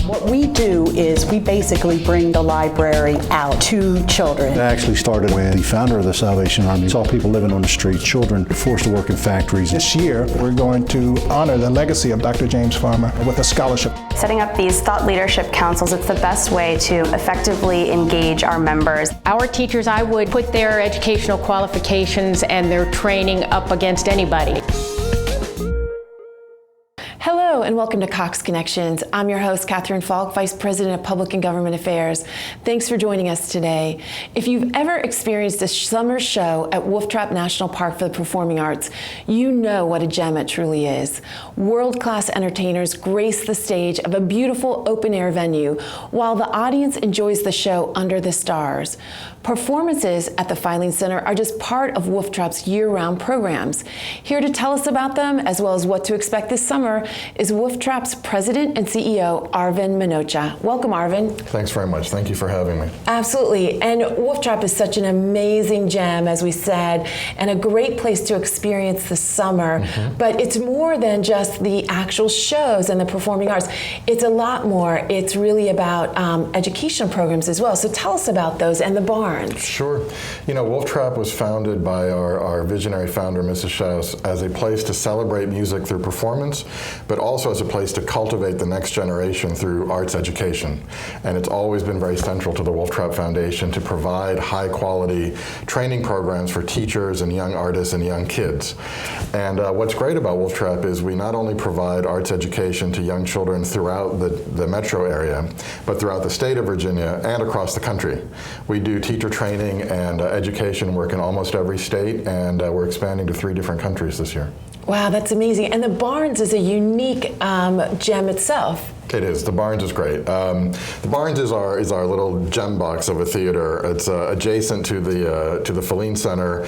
What we do is we basically bring the library out to children. It actually started when the founder of the Salvation Army saw people living on the street, children forced to work in factories. This year, we're going to honor the legacy of Dr. James Farmer with a scholarship. Setting up these thought leadership councils, it's the best way to effectively engage our members. Our teachers, I would put their educational qualifications and their training up against anybody. Hello and welcome to Cox Connections. I'm your host, Catherine Falk, Vice President of Public and Government Affairs. Thanks for joining us today. If you've ever experienced a summer show at Wolf Trap National Park for the Performing Arts, you know what a gem it truly is. World-class entertainers grace the stage of a beautiful open-air venue while the audience enjoys the show under the stars. Performances at the Filing Center are just part of Wolf Trap's year-round programs. Here to tell us about them, as well as what to expect this summer, is Wolf Trap's President and CEO, Arvind Minocha. Welcome, Arvind. Thanks very much. Thank you for having me. Absolutely. And Wolf Trap is such an amazing gem, as we said, and a great place to experience the summer. But it's more than just the actual shows and the performing arts. It's a lot more. It's really about educational programs as well. So tell us about those and the barn. Sure. You know, Wolf Trap was founded by our visionary founder, Mrs. Schaus, as a place to celebrate music through performance, but also as a place to cultivate the next generation through arts education. And it's always been very central to the Wolf Trap Foundation to provide high-quality training programs for teachers and young artists and young kids. And what's great about Wolf Trap is we not only provide arts education to young children throughout the metro area, but throughout the state of Virginia and across the country. We do teacher training and education work in almost every state, and we're expanding to 3 different countries this year. Wow, that's amazing. And the Barns is a unique gem itself. It is. The Barns is great. The Barns is our little gem box of a theater. It's adjacent to the Filing Center.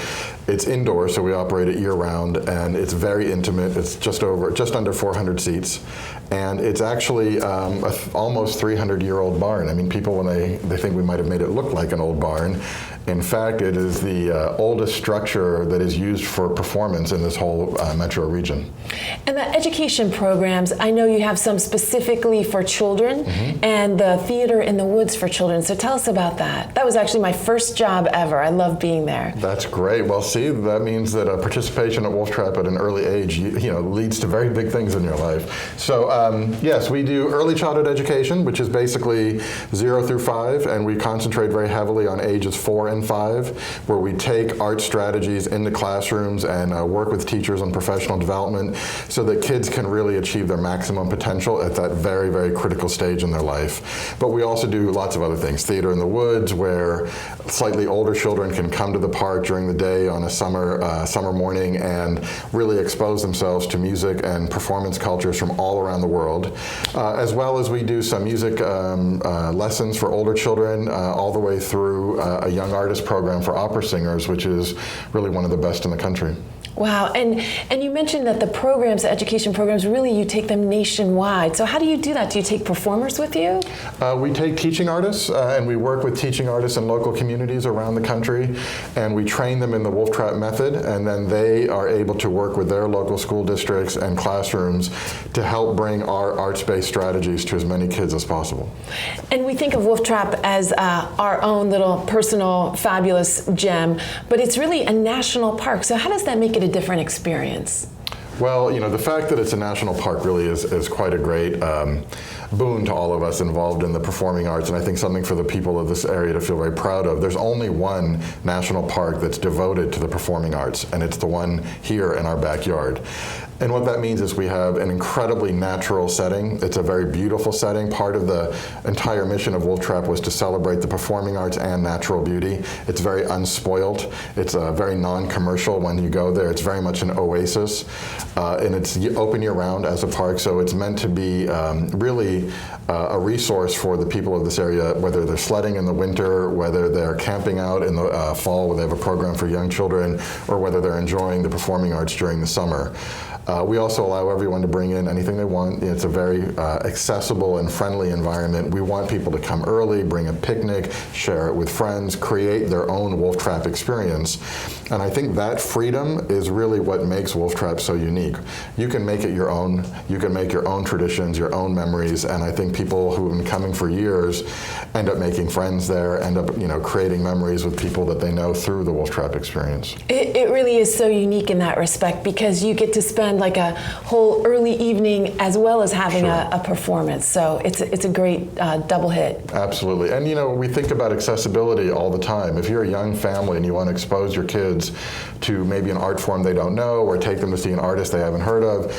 It's indoor, so we operate it year-round, and it's very intimate. It's just under 400 seats, and it's actually almost 300-year-old barn. I mean, people when they think we might have made it look like an old barn. In fact, it is the oldest structure that is used for performance in this whole metro region. And the education programs, I know you have some specifically for children and the Theater in the Woods for children. So tell us about that. That was actually my first job ever. I love being there. That's great. Well, see, that means that participation at Wolf Trap at an early age, leads to very big things in your life. So yes, we do early childhood education, which is basically 0 through 5, and we concentrate very heavily on ages 4 and 5, where we take art strategies into classrooms and work with teachers on professional development so that kids can really achieve their maximum potential at that very, very critical stage in their life. But we also do lots of other things. Theater in the Woods, where slightly older children can come to the park during the day on a summer morning and really expose themselves to music and performance cultures from all around the world, as well as we do some music lessons for older children all the way through a young artist program for opera singers, which is really one of the best in the country. Wow, and you mentioned that the programs, the education programs, really you take them nationwide. So how do you do that? Do you take performers with you? We take teaching artists, and we work with teaching artists in local communities around the country, and we train them in the Wolf Trap method, and then they are able to work with their local school districts and classrooms to help bring our arts-based strategies to as many kids as possible. And we think of Wolf Trap as our own little personal fabulous gem, but it's really a national park. So how does that make it a different experience? Well, the fact that it's a national park really is quite a great boon to all of us involved in the performing arts, and I think something for the people of this area to feel very proud of. There's only one national park that's devoted to the performing arts, and it's the one here in our backyard. And what that means is we have an incredibly natural setting. It's a very beautiful setting. Part of the entire mission of Wolf Trap was to celebrate the performing arts and natural beauty. It's very unspoilt. It's very non-commercial when you go there. It's very much an oasis. And it's open year-round as a park, so it's meant to be really a resource for the people of this area, whether they're sledding in the winter, whether they're camping out in the fall where they have a program for young children, or whether they're enjoying the performing arts during the summer. We also allow everyone to bring in anything they want. It's a very accessible and friendly environment. We want people to come early, bring a picnic, share it with friends, create their own Wolf Trap experience. And I think that freedom is really what makes Wolf Trap so unique. You can make it your own. You can make your own traditions, your own memories, and I think people who have been coming for years end up making friends there, end up creating memories with people that they know through the Wolf Trap experience. It really is so unique in that respect because you get to spend like a whole early evening as well as having a performance. So it's a great double hit. Absolutely. And we think about accessibility all the time. If you're a young family and you want to expose your kids to maybe an art form they don't know or take them to see an artist they haven't heard of,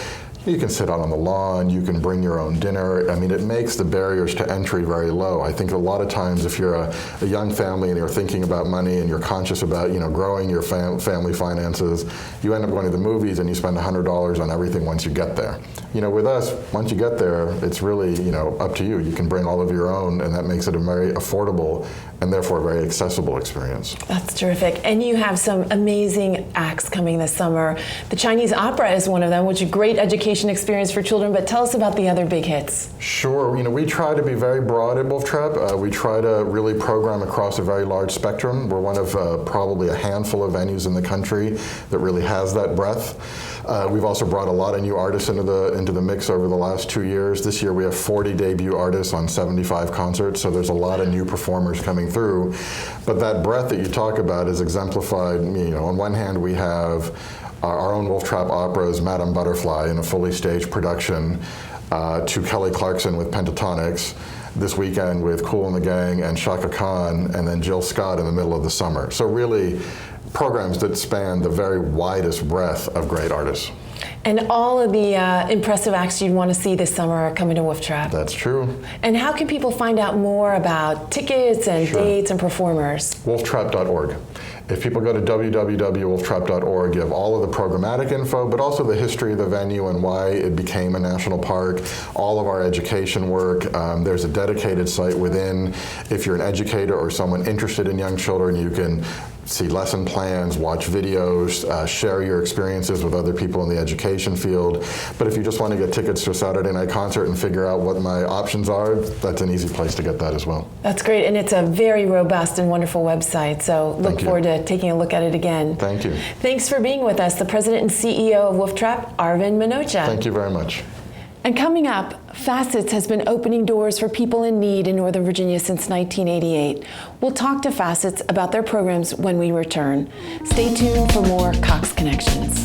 you can sit out on the lawn, you can bring your own dinner. I mean, it makes the barriers to entry very low. I think a lot of times if you're a young family and you're thinking about money and you're conscious about, growing your family finances, you end up going to the movies and you spend $100 on everything once you get there. With us, once you get there, it's really, up to you. You can bring all of your own, and that makes it a very affordable and therefore a very accessible experience. That's terrific. And you have some amazing acts coming this summer. The Chinese Opera is one of them, which is a great education experience for children, but tell us about the other big hits. Sure. We try to be very broad at Wolf Trap. We try to really program across a very large spectrum. We're one of probably a handful of venues in the country that really has that breadth. We've also brought a lot of new artists into the mix over the last 2 years. This year we have 40 debut artists on 75 concerts, so there's a lot of new performers coming through. But that breadth that you talk about is exemplified. On one hand we have our own Wolf Trap operas, Madame Butterfly, in a fully staged production, to Kelly Clarkson with Pentatonics, this weekend with Kool and the Gang and Chaka Khan, and then Jill Scott in the middle of the summer. So really, programs that span the very widest breadth of great artists. And all of the impressive acts you'd want to see this summer are coming to Wolf Trap. That's true. And how can people find out more about tickets and dates and performers? Wolftrap.org. If people go to www.wolftrap.org, you have all of the programmatic info, but also the history of the venue and why it became a national park, all of our education work. There's a dedicated site within. If you're an educator or someone interested in young children, you can see lesson plans, watch videos, share your experiences with other people in the education field. But if you just want to get tickets to a Saturday night concert and figure out what my options are, that's an easy place to get that as well. That's great, and it's a very robust and wonderful website, so look forward to taking a look at it again. Thank you. Thanks for being with us, the President and CEO of Wolf Trap, Arvind Minocha. Thank you very much. And coming up, Facets has been opening doors for people in need in Northern Virginia since 1988. We'll talk to Facets about their programs when we return. Stay tuned for more Cox Connections.